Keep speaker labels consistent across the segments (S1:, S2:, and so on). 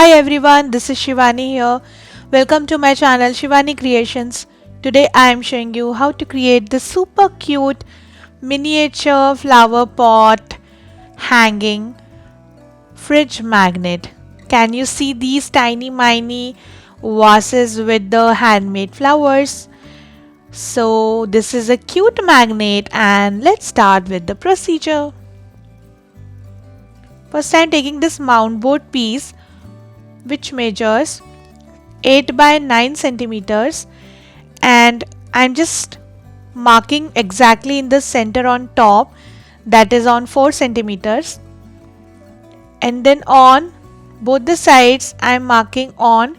S1: Hi everyone, this is Shivani here. Welcome to my channel Shivani Creations. Today I am showing you how to create this super cute miniature flower pot hanging fridge magnet. Can you see these tiny mini vases with the handmade flowers? So this is a cute magnet and let's start with the procedure. First I am taking this mound board piece which measures 8 by 9 centimeters, and I'm just marking exactly in the center on top, that is on 4 centimeters, and then on both the sides I'm marking on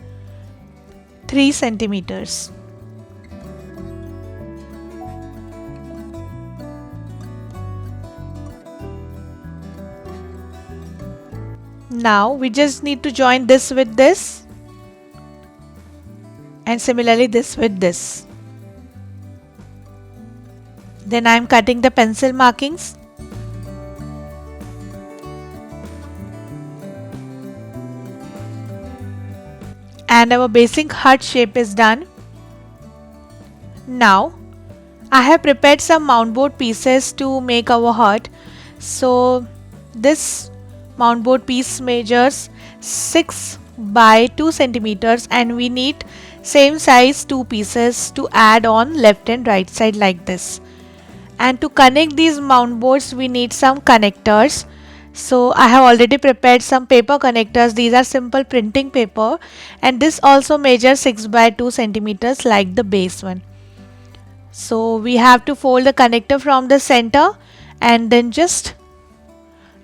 S1: 3 centimeters. Now we just need to join this with this, and similarly this with this. Then I am cutting the pencil markings. And our basic heart shape is done. Now I have prepared some mound board pieces to make our heart. So this mound board piece measures 6 by 2 centimeters, and we need same size 2 pieces to add on left and right side like this. And to connect these mound boards we need some connectors. So I have already prepared some paper connectors. These are simple printing paper, and this also measures 6 by 2 centimeters like the base one. So we have to fold the connector from the center and then just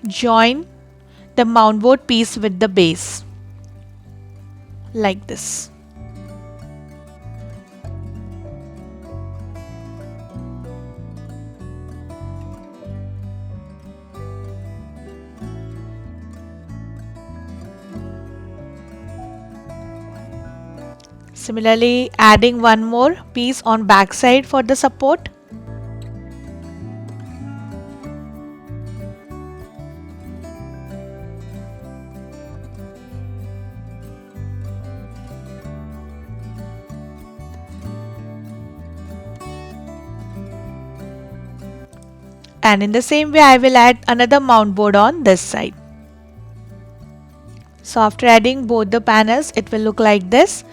S1: join the mound board piece with the base like this. Similarly, adding one more piece on back side for the support. And in the same way I will add another mount board on this side. So after adding both the panels it will look like this.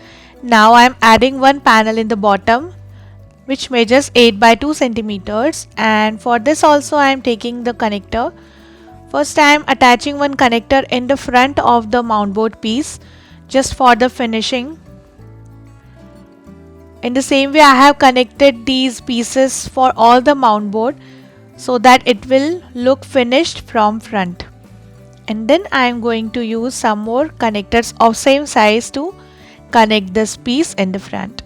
S1: Now I am adding one panel in the bottom which measures 8 by 2 centimeters, and for this also I am taking the connector. First I am attaching one connector in the front of the mount board piece just for the finishing. In the same way I have connected these pieces for all the mount board so that it will look finished from front. And then I am going to use some more connectors of same size to connect this piece in the front.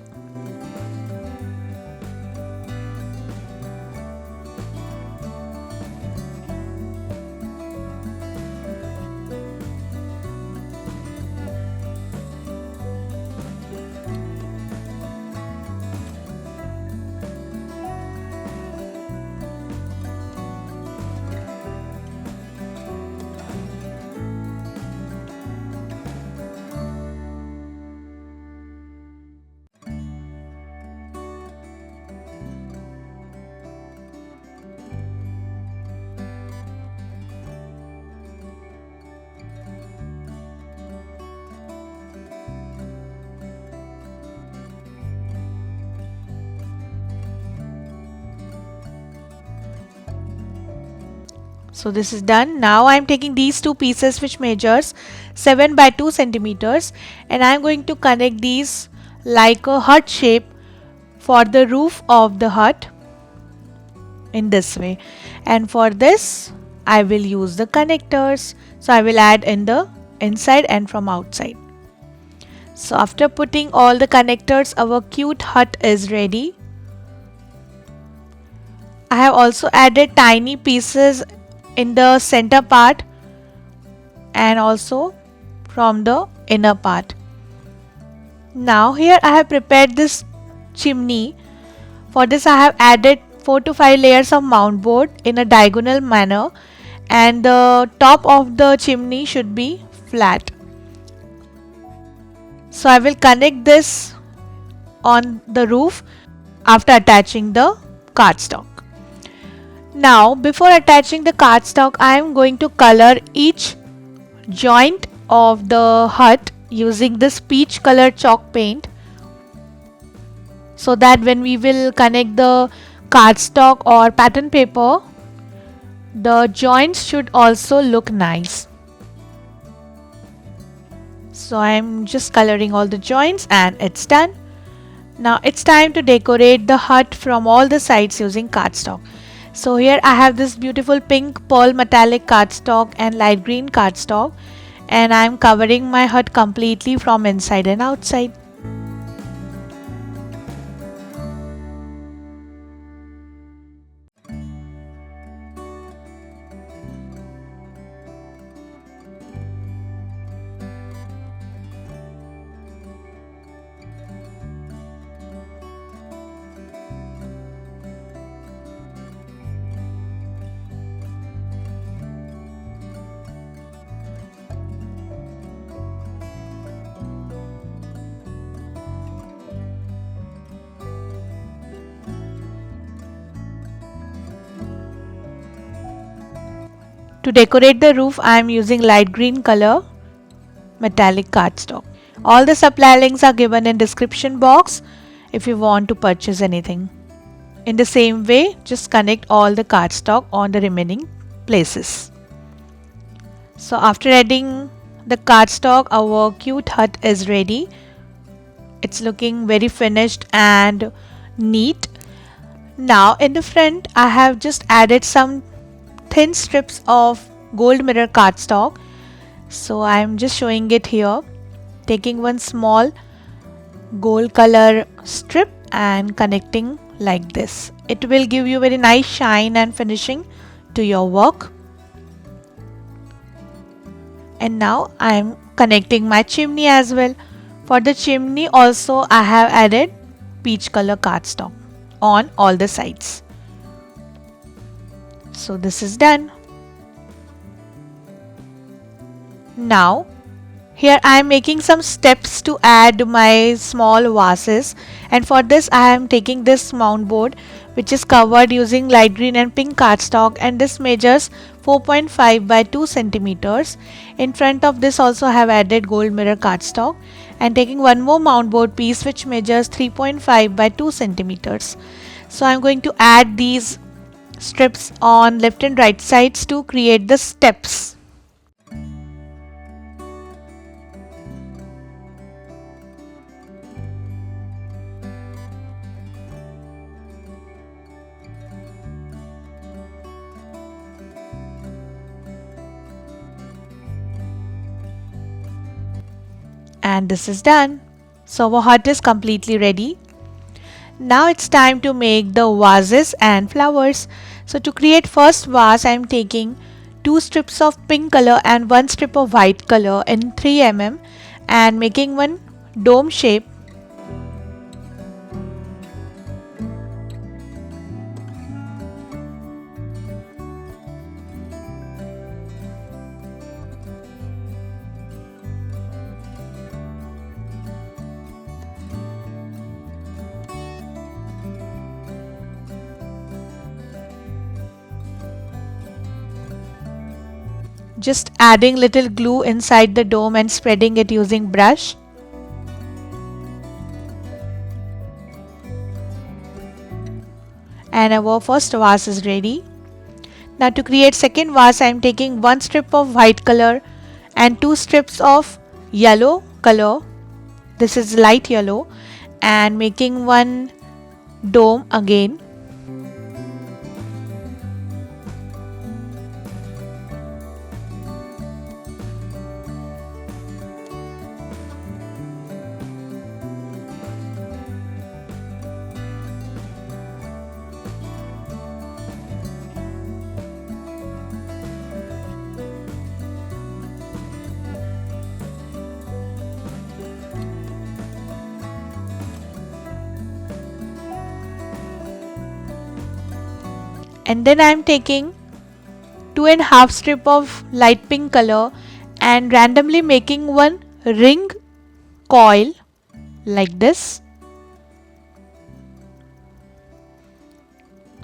S1: So this is done. Now I am taking these two pieces which measures 7 by 2 centimeters, and I am going to connect these like a heart shape for the roof of the hut in this way. And for this I will use the connectors. So I will add in the inside and from outside. So after putting all the connectors, our cute hut is ready. I have also added tiny pieces in the center part and also from the inner part. Now here I have prepared this chimney. For this I have added 4 to 5 layers of mount board in a diagonal manner, and the top of the chimney should be flat. So I will connect this on the roof after attaching the cardstock. Now before attaching the cardstock, I am going to color each joint of the hut using this peach color chalk paint, so that when we will connect the cardstock or pattern paper, the joints should also look nice. So I am just coloring all the joints and it's done. Now it's time to decorate the hut from all the sides using cardstock. So here I have this beautiful pink pearl metallic cardstock and light green cardstock, and I am covering my hut completely from inside and outside. To decorate the roof, I am using light green color metallic cardstock. All the supply links are given in description box if you want to purchase anything. In the same way, just connect all the cardstock on the remaining places. So after adding the cardstock, our cute hut is ready. It's looking very finished and neat. Now in the front, I have just added some thin strips of gold mirror cardstock. So I am just showing it here, taking one small gold color strip and connecting like this. It will give you very nice shine and finishing to your work. And now I am connecting my chimney as well. For the chimney also I have added peach color cardstock on all the sides. So this is done. Now here I am making some steps to add my small vases, and for this I am taking this mound board which is covered using light green and pink cardstock, and this measures 4.5 by 2 centimeters. In front of this also I have added gold mirror cardstock and taking one more mound board piece which measures 3.5 by 2 centimeters. So I am going to add these strips on left and right sides to create the steps. And this is done. So our hut is completely ready. Now it's time to make the vases and flowers. So to create first vase, I am taking 2 strips of pink color and 1 strip of white color in 3 mm and making one dome shape. Just adding little glue inside the dome and spreading it using brush. And our first vase is ready. Now to create second vase, I am taking 1 strip of white color and 2 strips of yellow color. This is light yellow, and making one dome again. And then I am taking 2.5 strip of light pink color and randomly making one ring coil like this.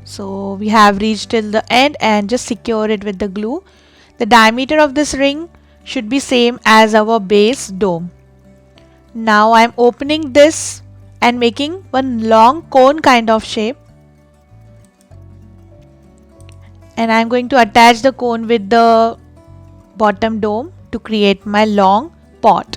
S1: So we have reached till the end and just secure it with the glue. The diameter of this ring should be same as our base dome. Now I am opening this and making one long cone kind of shape, and I am going to attach the cone with the bottom dome to create my long pot.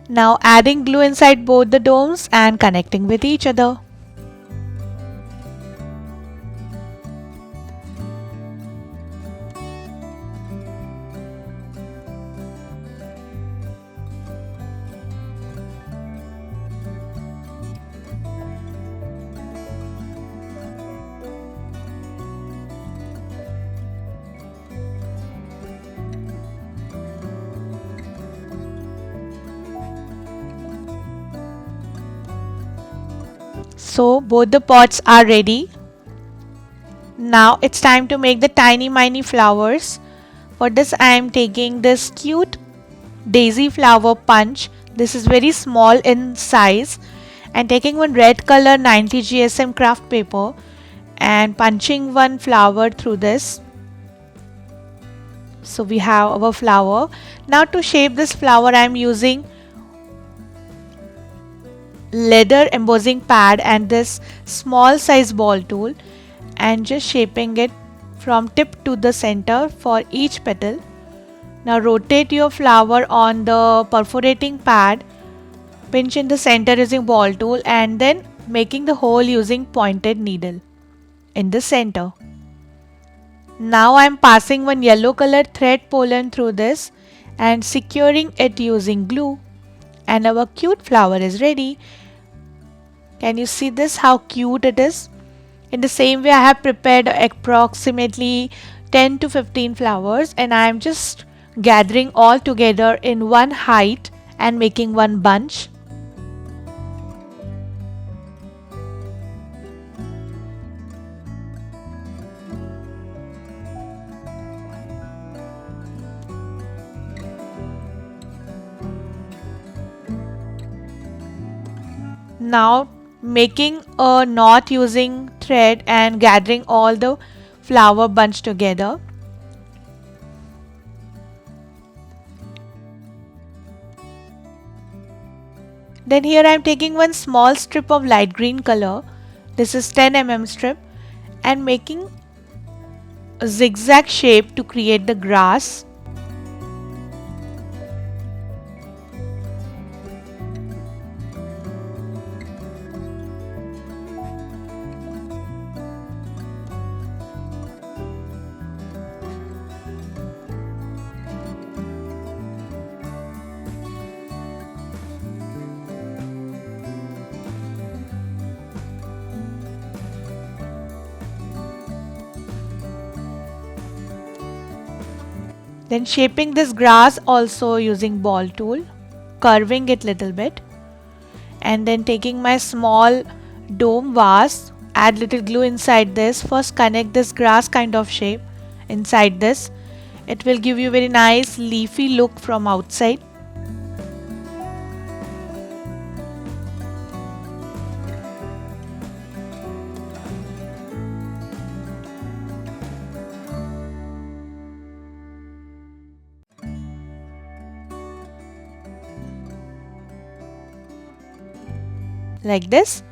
S1: Now adding glue inside both the domes and connecting with each other. So both the pots are ready. Now it's time to make the tiny mini flowers. For this I am taking this cute daisy flower punch. This is very small in size, and taking one red color 90 GSM craft paper and punching one flower through this. So we have our flower. Now to shape this flower I am using leather embossing pad and this small size ball tool, and just shaping it from tip to the center for each petal. Now rotate your flower on the perforating pad, pinch in the center using ball tool, and then making the hole using pointed needle in the center. Now I am passing one yellow colored thread pollen through this and securing it using glue, and our cute flower is ready. Can you see this, how cute it is? In the same way I have prepared approximately 10 to 15 flowers, and I am just gathering all together in one height and making one bunch. Now making a knot using thread and gathering all the flower bunch together. Then here I am taking one small strip of light green color. This is 10 mm strip, and making a zigzag shape to create the grass. Then shaping this grass also using ball tool, curving it little bit, and then taking my small dome vase, add little glue inside this. First connect this grass kind of shape inside this. It will give you very nice leafy look from outside. Like this,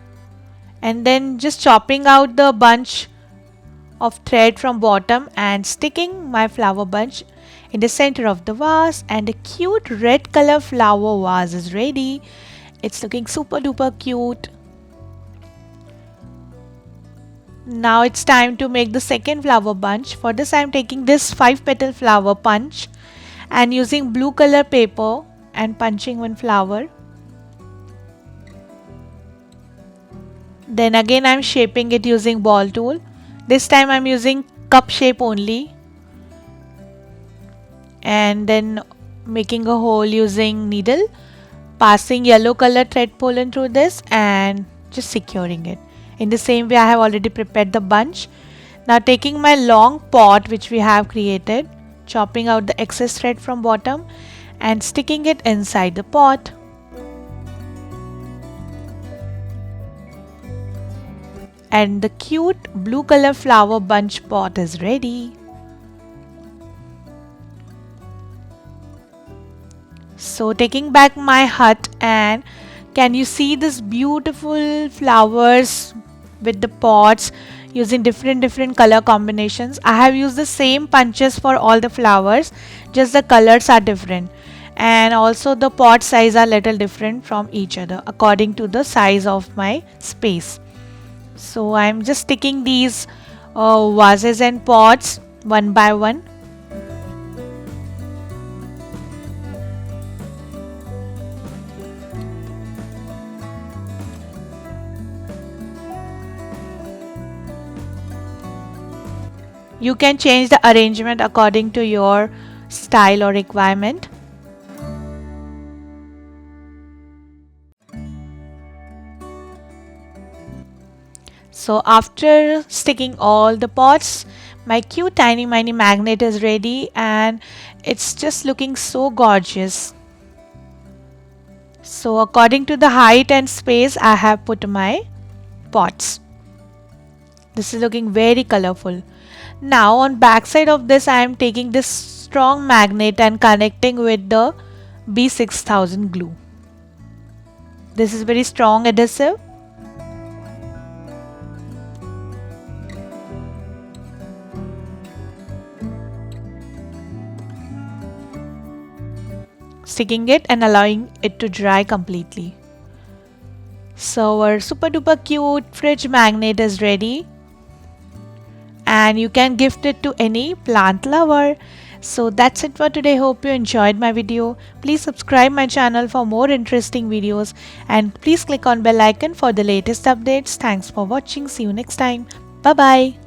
S1: and then just chopping out the bunch of thread from bottom and sticking my flower bunch in the center of the vase, and a cute red color flower vase is ready. It's looking super duper cute. Now it's time to make the second flower bunch. For this I am taking this 5 petal flower punch and using blue color paper and punching one flower. Then again I am shaping it using ball tool. This time I am using cup shape only, and then making a hole using needle, passing yellow color thread pollen through this and just securing it. In the same way, I have already prepared the bunch. Now taking my long pot which we have created, chopping out the excess thread from bottom and sticking it inside the pot. And the cute blue color flower bunch pot is ready. So taking back my hut, and can you see this beautiful flowers with the pots using different color combinations? I have used the same punches for all the flowers, just the colors are different, and also the pot size are little different from each other according to the size of my space. So I'm just sticking these vases and pots one by one. You can change the arrangement according to your style or requirement. So after sticking all the pots, my cute tiny mini magnet is ready and it's just looking so gorgeous. So according to the height and space, I have put my pots. This is looking very colorful. Now on back side of this, I am taking this strong magnet and connecting with the B6000 glue. This is very strong adhesive. Sticking it and allowing it to dry completely. So our super duper cute fridge magnet is ready. And you can gift it to any plant lover. So that's it for today. Hope you enjoyed my video. Please subscribe my channel for more interesting videos and please click on bell icon for the latest updates. Thanks for watching. See you next time. Bye bye.